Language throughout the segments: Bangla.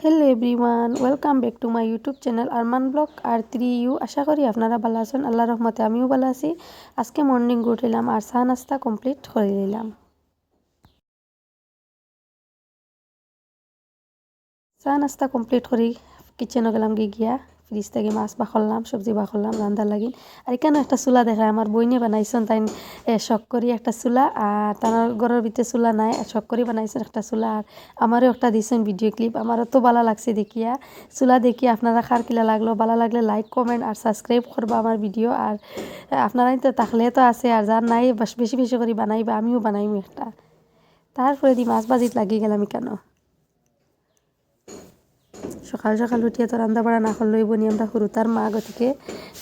Hello everyone, welcome back to my YouTube channel Arman blog আর 3U। আশা করি আপনারা ভালো আছেন। আল্লাহর রহমতে আমিও ভালো আছি। আজকে মর্নিং উঠিলাম আর চা নাস্তা কমপ্লিট করে নিলাম। চা নাস্তা কমপ্লিট করি কিচেনে গেলাম গিয়া ফ্রিজ থেকে মাছ বাখলাম, সবজি বাখলাম রান্দার লাগিন। আর এখানে একটা চুলা দেখায় আমার বইনে বানাইছেন, তাই শখ করি একটা চুলা। আর তার ঘরের ভিতরে চুলা নাই, শখ করি বানাইছেন একটা চুলা। আর আমারও একটা দিয়েছেন ভিডিও ক্লিপ, আমারও তো ভালো লাগছে দেখিয়া। চুলা দেখিয়া আপনারা কার কিলা লাগলো, ভালো লাগলে লাইক কমেন্ট আর সাবস্ক্রাইব করবা আমার ভিডিও। আর আপনারাই তো থাকলে তো আছে, আর যার নাই বেশি বেশি করে বানাইবা, আমিও বানাইমি একটা। তারপরে দি মাছ বাজিত লাগি গেলাম কেন। সকাল সকাল উঠিয়ে তো রান্না বাড়া না করলেই বনি আমরা সরু তার মা, গতিকে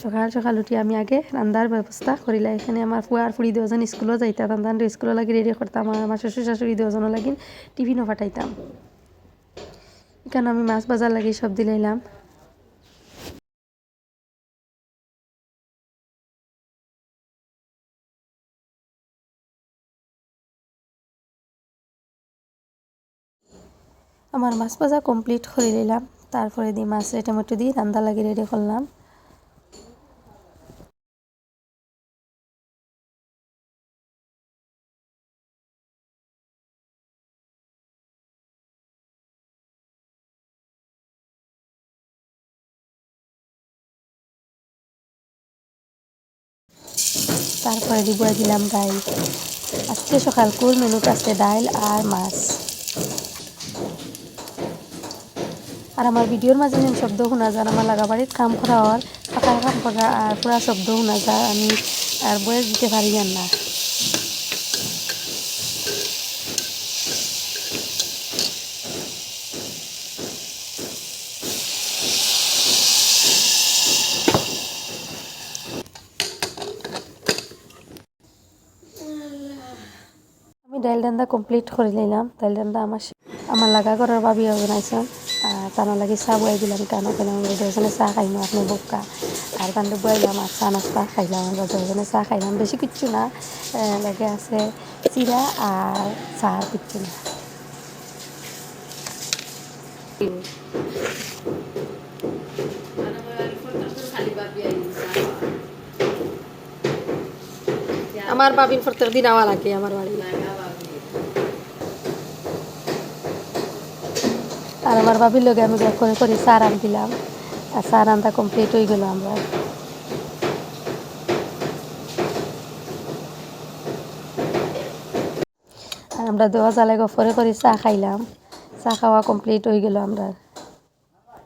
সকাল সকাল উঠিয়ে আমি আগে রান্নার ব্যবস্থা করিলা। এখানে আমার ফুয়া আর ফুড়ি দুজন স্কুলও যাইতাম, রান্ধান স্কুলও লাগি রেডি করতাম, আর আমার শ্বশুর শাশুড়ি দুজনও লাগিন টিফিনও পাঠাইতাম। এখানে আমি মাছ বাজার লাগি সব দিলাইলাম। আমার মাছ ভাজা কমপ্লিট করে নিলাম। তারপরে দিয়ে মাছ টমেটো দিয়ে রান্না লাগি রেডি করলাম। তারপরে দিব দিলাম ডাইল। আজকে সকাল কুল মেনুতে আছে ডাইল আর মাছ। আর আমার ভিডিওর মাঝে যেন শব্দ শোনা যায়, আমার লাগাবাড়ির কাম করা হওয়ার পাকার কাম করা আর পুরা শব্দ শোনা যায়, আমি আর বয়স দিতে পারি না। আমি ডাইল রান্না কমপ্লিট করে নিলাম। ডাইল রান্না আমার লাগা করার ভাবিও বানাইছেন। আর তার লাগে চা বয়াই দিলাম, কেন খেলাম দুজনে চা খাইলাম আপনি বোকা। আর তান্ডে বয়াইলাম আর চা নাস্তা খাইলাম, আমরা দুজনে চা খাইলাম, বেশি কিচ্ছু না, লাগে আছে চিরা আর চা, কিচ্ছু না। আমার বাবির প্রত্যেক দিন আওয়া লাগে আমার বাড়ি। আর আমার বাবির লগে আমি করে করে চা রান দিলাম, আর চা রান্না কমপ্লিট হয়ে গেল আমরা। আর আমরা দেওয়া জ্বালাই গফরে করে চা খাইলাম, চা খাওয়া কমপ্লিট হয়ে গেল আমরা।